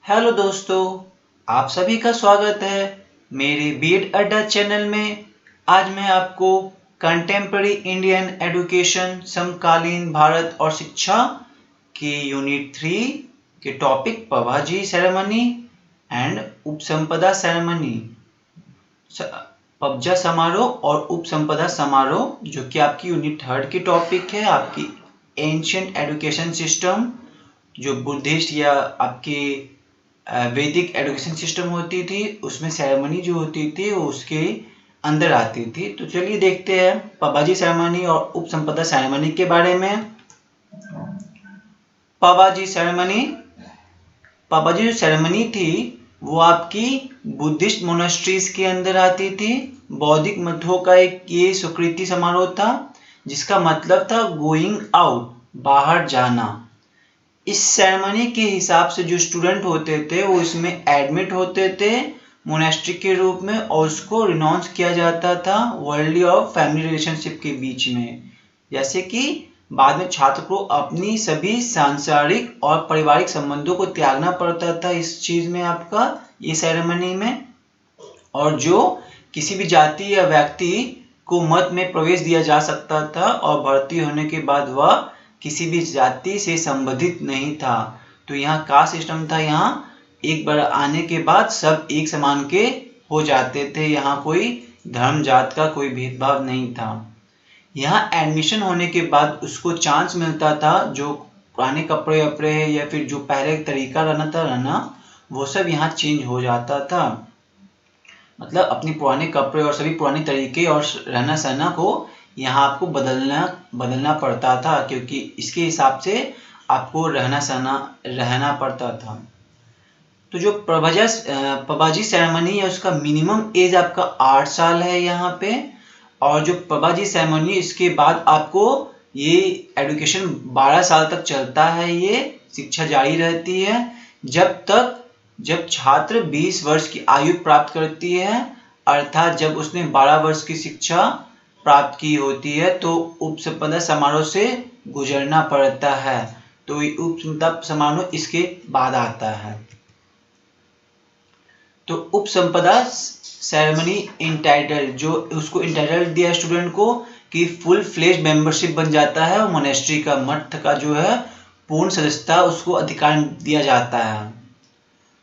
Hello दोस्तों, आप सभी का स्वागत है मेरे बीएड अड्डा चैनल में। आज मैं आपको कंटेम्पररी इंडियन एजुकेशन समकालीन भारत और शिक्षा के यूनिट 3 के टॉपिक पबाजी सेरेमनी एंड उपसंपदा सेरेमनी, पबजा समारोह और उपसंपदा समारोह, जो कि आपकी यूनिट 3 की टॉपिक है। आपकी एंशिएंट एजुकेशन सिस्टम, जो बुद्धिस्ट या आपके वैदिक एजुकेशन सिस्टम होती थी, उसमें सेरेमनी जो होती थी वो उसके अंदर आती थी। तो चलिए देखते हैं पबाजी सेरेमनी और उपसंपदा सेरेमनी के बारे में। पबाजी सेरेमनी, पबाजी जो सेरेमनी थी वो आपकी बुद्धिस्ट मोनास्ट्रीज के अंदर आती थी। बौद्धिक मठों का एक ये स्वीकृति समारोह था, जिसका मतलब था गोइंग आउट, बाहर जाना। इस सेरेमनी के हिसाब से जो स्टूडेंट होते थे वो इसमें एडमिट होते थे मोनेस्ट्री के रूप में, और उसको रिनाउंस किया जाता था वर्ल्डली और फैमिली रिलेशनशिप के बीच में। जैसे कि बाद में छात्र को अपनी सभी सांसारिक और पारिवारिक संबंधों को त्यागना पड़ता था इस चीज में, आपका ये सेरेमनी में। और जो किसी भी जाति या व्यक्ति को मत में प्रवेश दिया जा सकता था, और भर्ती होने के बाद वह किसी भी जाति से संबंधित नहीं था। तो यहाँ कास्ट सिस्टम था, यहाँ एक बार आने के बाद सब एक समान के हो जाते थे। यहाँ कोई धर्म जात का कोई भेदभाव नहीं था। यहाँ एडमिशन होने के बाद उसको चांस मिलता था, जो पुराने कपड़े वपड़े या फिर जो पहले तरीका रहना वो सब यहाँ चेंज हो जाता था। मतलब अपने पुराने कपड़े और सभी पुराने तरीके और रहना सहना को यहाँ आपको बदलना पड़ता था, क्योंकि इसके हिसाब से आपको रहना पड़ता था। तो जो पबाजी सेरेमनी है उसका मिनिमम एज आपका 8 साल है यहाँ पे। और जो पबाजी सेरेमनी, इसके बाद आपको ये एजुकेशन 12 साल तक चलता है, ये शिक्षा जारी रहती है जब छात्र 20 वर्ष की आयु प्राप्त करती है, अर्थात जब उसने 12 वर्ष की शिक्षा प्राप्त की होती है तो उपसंपदा समारोह से गुजरना पड़ता है। तो उपसंपदा समारोह इसके बाद आता है। तो उपसंपदा सेरेमनी इंटाइटल, जो उसको इंटाइटल दिया स्टूडेंट को कि फुल फ्लेज मेंबरशिप बन जाता है, और मोनेस्ट्री का मठ का जो है पूर्ण सदस्यता उसको अधिकार दिया जाता है।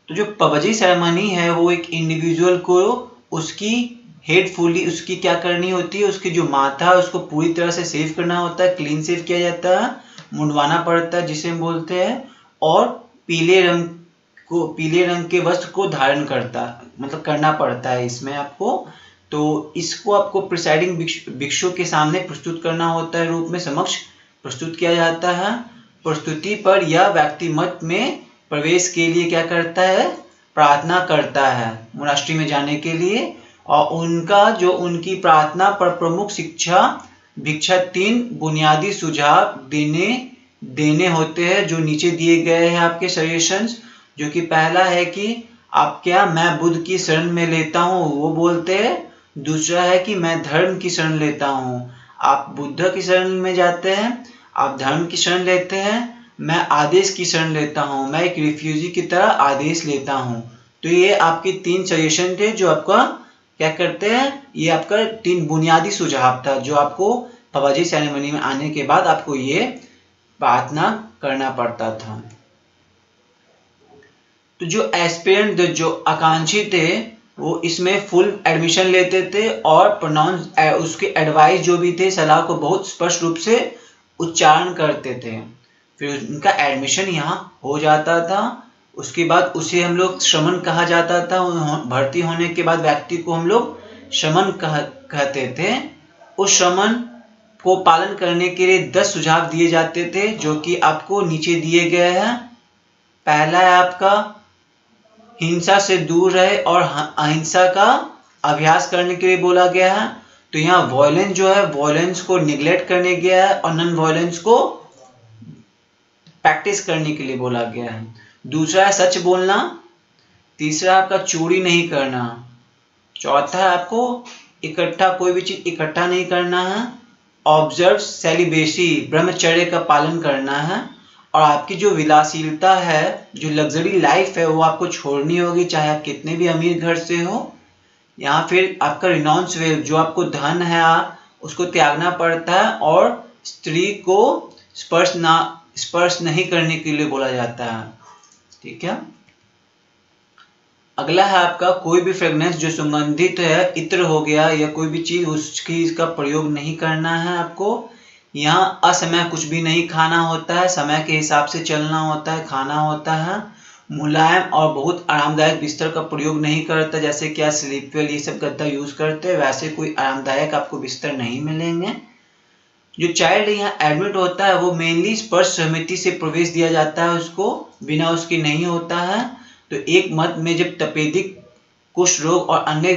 तो जो पबाजी सेरेमनी है वो एक इंडिविजुअल को उसकी हेडफुली उसकी क्या करनी होती है, उसकी जो माथा है उसको पूरी तरह से सेव करना होता है, क्लीन सेव किया जाता है, मुंडवाना पड़ता है जिसे हम बोलते हैं, और पीले रंग के वस्त्र को धारण करना पड़ता है इसमें आपको। तो इसको आपको प्रिसाइडिंग भिक्षु के सामने प्रस्तुत करना होता है, रूप में समक्ष प्रस्तुत किया जाता है। प्रस्तुति पर यह व्यक्ति मठ में प्रवेश के लिए क्या करता है, प्रार्थना करता है मोनास्ट्री में जाने के लिए। और उनकी प्रार्थना पर प्रमुख भिक्षा 3 बुनियादी सुझाव देने होते हैं, जो नीचे दिए गए हैं आपके सजेशंस। जो कि पहला है कि मैं बुद्ध की शरण में लेता हूँ, वो बोलते हैं। दूसरा है कि मैं धर्म की शरण लेता हूँ, आप बुद्ध की शरण में जाते हैं, आप धर्म की शरण लेते हैं। मैं आदेश की शरण लेता हूँ, मैं एक रिफ्यूजी की तरह आदेश लेता हूँ। तो ये आपके 3 सजेशन थे, जो आपका क्या करते हैं, ये आपका 3 बुनियादी सुझाव था, जो आपको पबाजी सेरेमनी में आने के बाद आपको ये प्रार्थना करना पड़ता था। तो जो एस्पिरेंट, जो आकांक्षी थे, वो इसमें फुल एडमिशन लेते थे, और उसके एडवाइस जो भी थे, सलाह को बहुत स्पष्ट रूप से उच्चारण करते थे। फिर उनका एडमिशन यहाँ हो जाता था। उसके बाद उसे हम लोग श्रमण कहा जाता था। भर्ती होने के बाद व्यक्ति को हम लोग श्रमण कहते थे। उस श्रमण को पालन करने के लिए 10 सुझाव दिए जाते थे, जो कि आपको नीचे दिए गए हैं। पहला है आपका हिंसा से दूर रहे और अहिंसा का अभ्यास करने के लिए बोला गया है। तो यहाँ वॉयलेंस जो है, वॉयलेंस को निग्लेक्ट करने गया है, और नॉन वॉयलेंस को प्रैक्टिस करने के लिए बोला गया है। दूसरा है सच बोलना। तीसरा आपका चोरी नहीं करना। चौथा है आपको कोई भी चीज इकट्ठा नहीं करना है। ऑब्जर्व सेलिबेसी, ब्रह्मचर्य का पालन करना है। और आपकी जो विलासीलता है, जो लग्जरी लाइफ है, वो आपको छोड़नी होगी, चाहे आप कितने भी अमीर घर से हो। यहाँ फिर आपका रिनाउंस वेल्थ, जो आपको धन है उसको त्यागना पड़ता है, और स्त्री को स्पर्श नहीं करने के लिए बोला जाता है। ठीक है। अगला है आपका कोई भी फ्रेग्रेंस जो सुगंधित है, इत्र हो गया या कोई भी चीज, उसकी इसका प्रयोग नहीं करना है आपको। यहाँ असमय कुछ भी नहीं खाना होता है, समय के हिसाब से चलना होता है, खाना होता है। मुलायम और बहुत आरामदायक बिस्तर का प्रयोग नहीं करता, जैसे क्या स्लीपवेल ये सब गद्दा यूज करते हैं, वैसे कोई आरामदायक आपको बिस्तर नहीं मिलेंगे। जो चाइल्ड यहाँ एडमिट होता है वो मेनली स्पर्श समिति से प्रवेश दिया जाता है, उसको बिना उसके नहीं होता है। तो एक मत में जब तपेदिक, कुष्ठ रोग और अन्य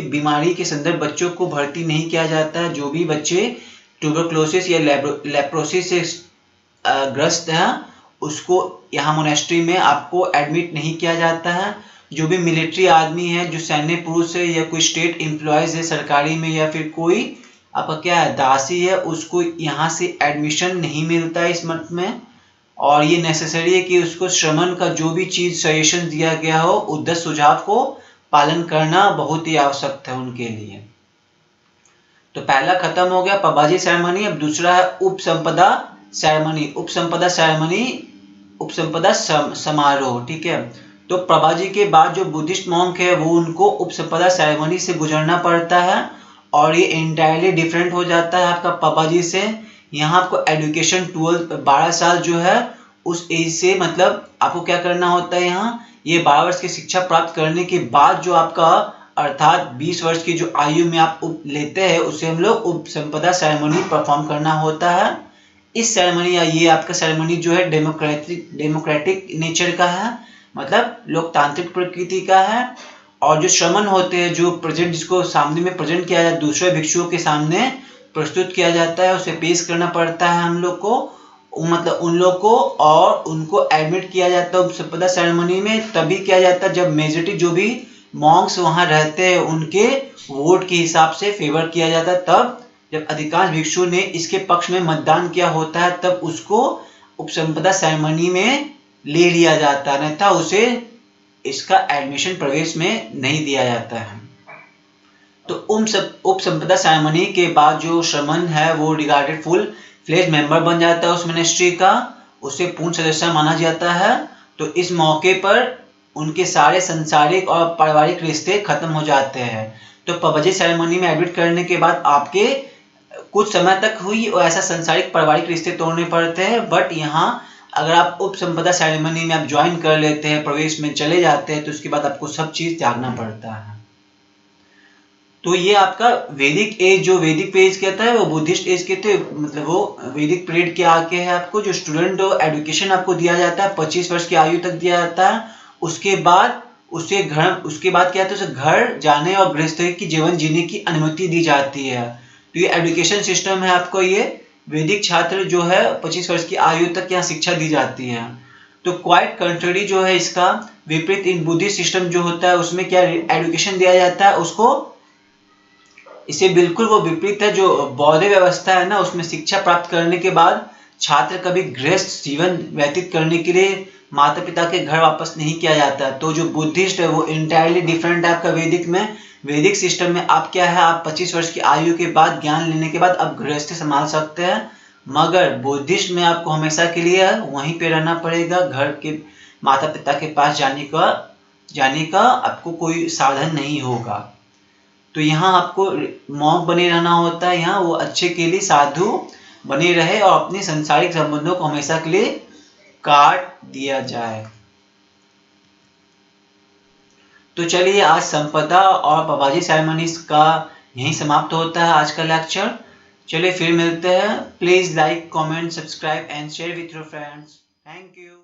बीमारी के संदर्भ बच्चों को भर्ती नहीं किया जाता है। जो भी बच्चे ट्यूबरक्लोसिस या लेप्रोसिस से ग्रस्त है उसको यहाँ मोनेस्ट्री में आपको एडमिट नहीं किया जाता है। जो भी मिलिट्री आदमी है, जो सैन्य पुरुष है या कोई स्टेट एम्प्लॉयज है सरकारी में, या फिर कोई आपका क्या है दासी है, उसको यहाँ से एडमिशन नहीं मिलता है इस मत में। और ये नेसेसरी है कि उसको श्रमण का जो भी चीज सजेशन दिया गया हो, उद्धत सुझाव को पालन करना बहुत ही आवश्यक है उनके लिए। तो पहला खत्म हो गया पबाजी सेरेमनी। अब दूसरा है उपसंपदा सेरेमनी। उपसंपदा समारोह। ठीक है। तो पबाजी के बाद जो बुद्धिस्ट मॉन्क है वो उनको उपसंपदा सेरेमनी से गुजरना पड़ता है, और ये एंटायरली डिफरेंट हो जाता है आपका पबाजी से। यहाँ आपको एजुकेशन 12 साल जो है उस एज से, मतलब आपको क्या करना होता है, यहाँ ये 12 वर्ष की शिक्षा प्राप्त करने के बाद जो आपका अर्थात 20 वर्ष की जो आयु में आप लेते हैं, उसे हम लोग उपसंपदा सेरेमनी परफॉर्म करना होता है। इस सेरेमनी या ये आपका सेरेमनी जो है डेमोक्रेटिक नेचर का है, मतलब लोकतांत्रिक प्रकृति का है। और जो श्रमण होते हैं, जो प्रेजेंट, जिसको सामने में प्रेजेंट किया जाता है, दूसरे भिक्षुओं के सामने प्रस्तुत किया जाता है, उसे पेश करना पड़ता है हम लोग को, मतलब उन लोग को, और उनको एडमिट किया जाता है उपसंपदा सेरेमनी में। तभी किया जाता है जब मेजॉरिटी जो भी मॉन्क्स वहां रहते हैं उनके वोट के हिसाब से फेवर किया जाता है। तब जब अधिकांश भिक्षु ने इसके पक्ष में मतदान किया होता है, तब उसको उपसंपदा सेरेमनी में ले लिया जाता है, अन्यथा उसे इसका एडमिशन प्रवेश में नहीं दिया जाता है। तो उपसंपदा सेरेमनी के बाद जो श्रमण है वो रिगार्डेड फुल फ्लेज मेंबर बन जाता है उस मिनिस्ट्री का, उसे पूर्ण सदस्य माना जाता है। तो इस मौके पर उनके सारे सांसारिक और पारिवारिक रिश्ते खत्म हो जाते हैं। तो पबाजी सेरेमनी में एडमिट करने के बाद आपके कुछ समय तक हुई और ऐसा सांसारिक पारिवारिक रिश्ते तोड़ने पड़ते हैं, बट यहाँ अगर आप उपसंपदा सेरेमनी में आप ज्वाइन कर लेते हैं, प्रवेश में चले जाते हैं, तो उसके बाद आपको सब चीज त्यागना पड़ता है। तो ये आपका वैदिक एज, जो वैदिक एज कहता है वो बुद्धिस्ट एज कहते हैं, मतलब वो वैदिक पीरियड के आगे है। आपको जो स्टूडेंट एजुकेशन आपको दिया जाता है 25 वर्ष की आयु तक दिया जाता है। उसके बाद क्या है, उसे घर जाने और गृहस्थी की जीवन जीने की अनुमति दी जाती है। तो ये एजुकेशन सिस्टम है आपको, ये वैदिक छात्र जो है 25 वर्ष की आयु तक यहाँ शिक्षा दी जाती है। तो क्वाइट कंट्री जो है इसका विपरीत, इन बुद्धिस्ट सिस्टम जो होता है उसमें क्या एजुकेशन दिया जाता है उसको, इसे बिल्कुल वो विपरीत है। जो बौद्ध व्यवस्था है ना, उसमें शिक्षा प्राप्त करने के बाद छात्र कभी गृहस्थ जीवन व्यतीत करने के लिए माता पिता के घर वापस नहीं किया जाता। तो जो बुद्धिस्ट है वो इंटायरली डिफरेंट है आपका वैदिक में। वैदिक सिस्टम में आप क्या है, आप 25 वर्ष की आयु के बाद, ज्ञान लेने के बाद आप गृहस्थी संभाल सकते हैं, मगर बुद्धिस्ट में आपको हमेशा के लिए वहीं पे रहना पड़ेगा। घर के माता पिता के पास जाने का आपको कोई साधन नहीं होगा। तो यहाँ आपको मॉन्क बने रहना होता है, यहाँ वो अच्छे के लिए साधु बने रहे और अपने सांसारिक संबंधों को हमेशा के लिए काट दिया जाए। तो चलिए आज संपदा और पबाजी सेरेमनीज का यहीं समाप्त होता है आज का लेक्चर। चलिए फिर मिलते हैं। Please like, comment, subscribe and share with your friends. Thank you.